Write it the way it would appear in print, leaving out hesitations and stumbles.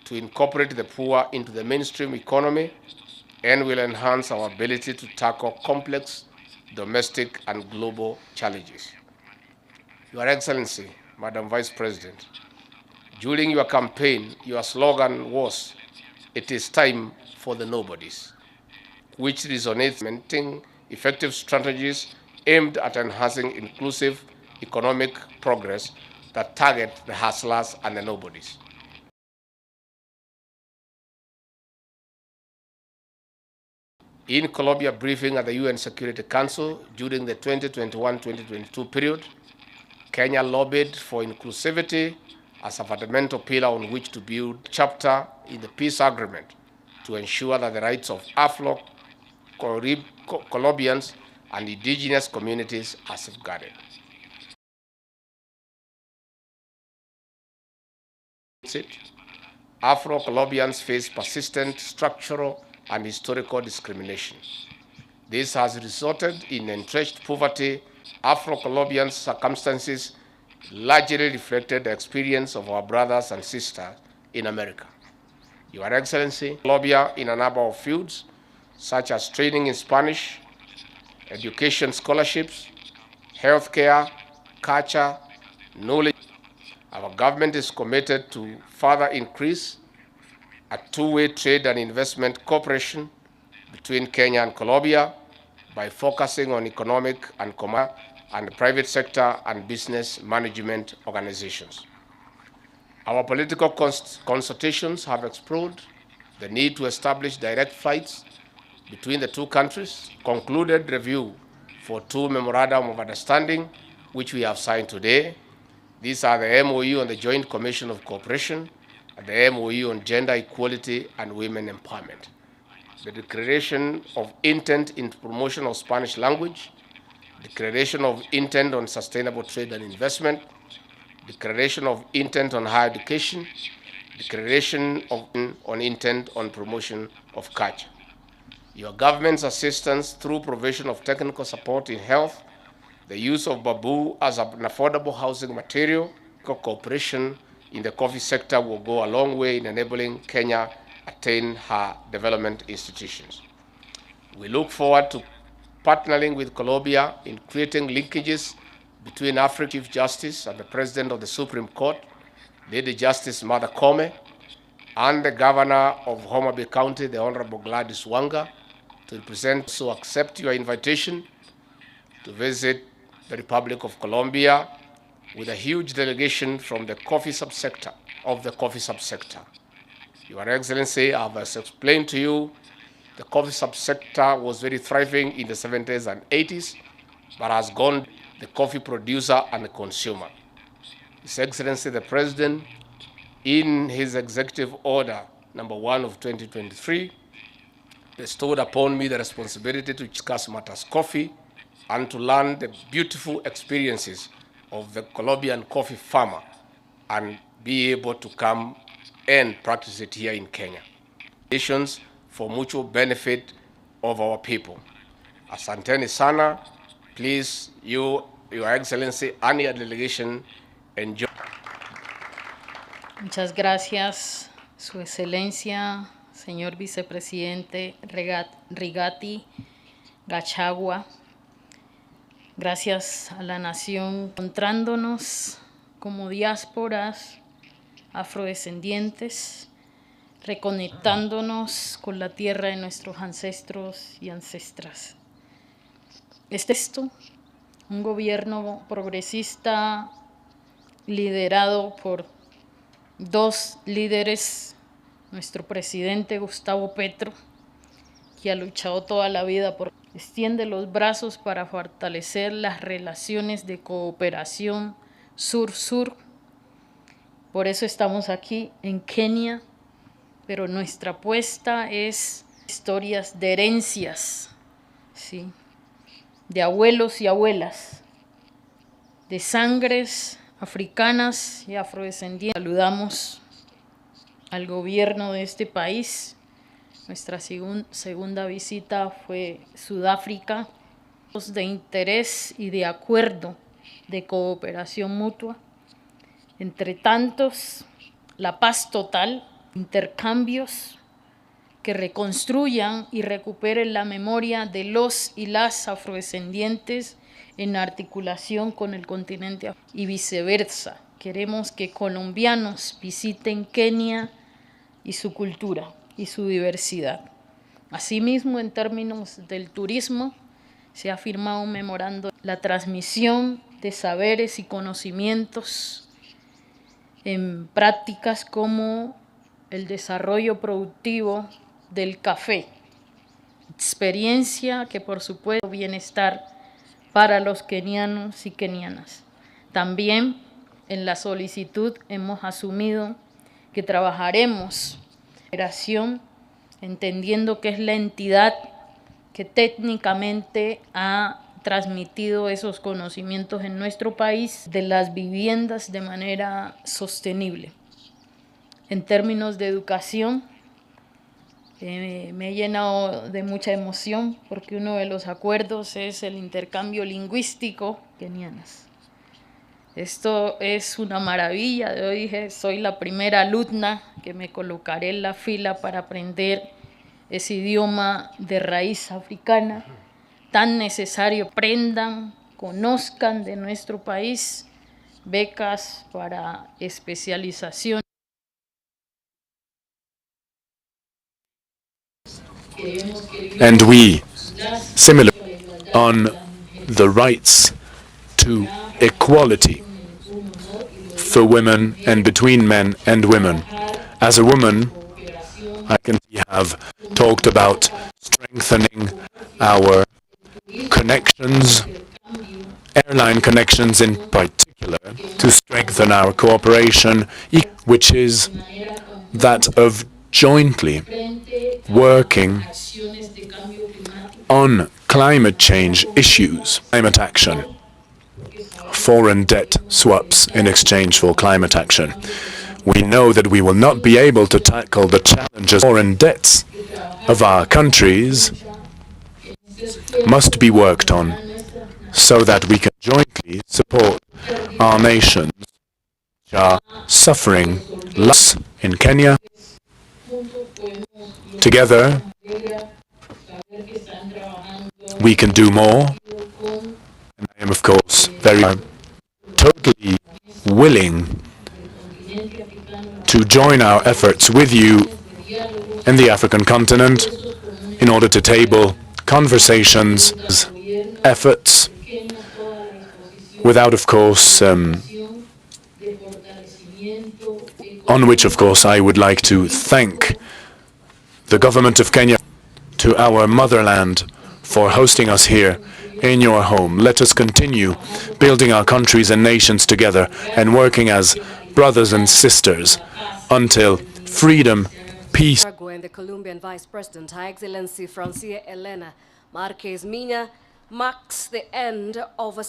to incorporate the poor into the mainstream economy and will enhance our ability to tackle complex domestic and global challenges. Your Excellency, Madam Vice President, during your campaign, your slogan was, "It is time for the nobodies," which resonates implementing effective strategies aimed at enhancing inclusive economic progress that target the hustlers and the nobodies. In Colombia briefing at the UN Security Council during the 2021-2022 period, Kenya lobbied for inclusivity as a fundamental pillar on which to build a chapter in the peace agreement to ensure that the rights of Afro-Colombians and indigenous communities are safeguarded. Afro-Colombians face persistent structural and historical discrimination. This has resulted in entrenched poverty. Afro-Colombian circumstances largely reflected the experience of our brothers and sisters in America. Your Excellency, Colombia in a number of fields, such as training in Spanish, education scholarships, healthcare, culture, knowledge. Our government is committed to further increase a two-way trade and investment cooperation between Kenya and Colombia by focusing on economic and commercial and private sector and business management organizations. Our political consultations have explored the need to establish direct flights between the two countries, concluded review for two memorandum of understanding, which we have signed today. These are the MOU on the Joint Commission of Cooperation and the MOU on Gender Equality and Women Empowerment. The Declaration of Intent in Promotion of Spanish Language, Declaration of Intent on Sustainable Trade and Investment, Declaration of Intent on Higher Education, Declaration on Intent on Promotion of Culture. Your government's assistance through provision of technical support in health, the use of bamboo as an affordable housing material, cooperation in the coffee sector will go a long way in enabling Kenya attain her development institutions. We look forward to partnering with Colombia in creating linkages between African Chief Justice and the President of the Supreme Court, Lady Justice Martha Koome, and the Governor of Homa Bay County, the Honorable Gladys Wanga, to represent. So accept your invitation to visit the Republic of Colombia with a huge delegation from the coffee subsector, Your Excellency, I have explained to you, the coffee subsector was very thriving in the 70s and 80s, but has gone the coffee producer and the consumer. His Excellency, the President, in his Executive Order number 1 of 2023, bestowed upon me the responsibility to discuss matters coffee and to learn the beautiful experiences of the Colombian coffee farmer and be able to come and practice it here in Kenya. Nations for mutual benefit of our people. Asanteni sana. Please, Your Excellency, and your delegation, enjoy. Muchas gracias, Su Excelencia, señor Vicepresidente Rigati Gachagua. Gracias a la nación, encontrándonos como diásporas afrodescendientes, reconectándonos con la tierra de nuestros ancestros y ancestras. Un gobierno progresista liderado por dos líderes, nuestro presidente Gustavo Petro, que ha luchado toda la vida por extiende los brazos para fortalecer las relaciones de cooperación sur-sur. Por eso estamos aquí en Kenia, pero nuestra apuesta es historias de herencias, ¿sí?, de abuelos y abuelas, de sangres africanas y afrodescendientes. Saludamos al gobierno de este país. Nuestra segunda visita fue Sudáfrica, de interés y de acuerdo de cooperación mutua. Entre tantos, la paz total intercambios que reconstruyan y recuperen la memoria de los y las afrodescendientes en articulación con el continente y viceversa. Queremos que colombianos visiten Kenia y su cultura y su diversidad. Asimismo, en términos del turismo, se ha firmado un memorando, la transmisión de saberes y conocimientos en prácticas como el desarrollo productivo del café, experiencia que por supuesto bienestar para los kenianos y kenianas. También en la solicitud hemos asumido que trabajaremos en cooperación, entendiendo que es la entidad que técnicamente ha transmitido esos conocimientos en nuestro país de las viviendas de manera sostenible. En términos de educación, me he llenado de mucha emoción porque uno de los acuerdos es el intercambio lingüístico kenianas. Esto es una maravilla. Yo dije, soy la primera alumna que me colocaré en la fila para aprender ese idioma de raíz africana tan necesario. Aprendan, conozcan de nuestro país, becas para especialización. And we, similarly, on the rights to equality for women and between men and women. As a woman, I can have talked about strengthening our connections, airline connections in particular, to strengthen our cooperation, which is that of jointly working on climate change issues, climate action, foreign debt swaps in exchange for climate action. We know that we will not be able to tackle the challenges. Foreign debts of our countries must be worked on so that we can jointly support our nations which are suffering loss in Kenya. Together, we can do more. And I am, of course, very totally willing to join our efforts with you in the African continent in order to table conversations, efforts, without, of course, on which, of course, I would like to thank the government of Kenya, to our motherland, for hosting us here in your home. Let us continue building our countries and nations together and working as brothers and sisters until freedom, peace. And the Colombian Vice President, Her Excellency Francia Elena Marquez Mina, marks the end of a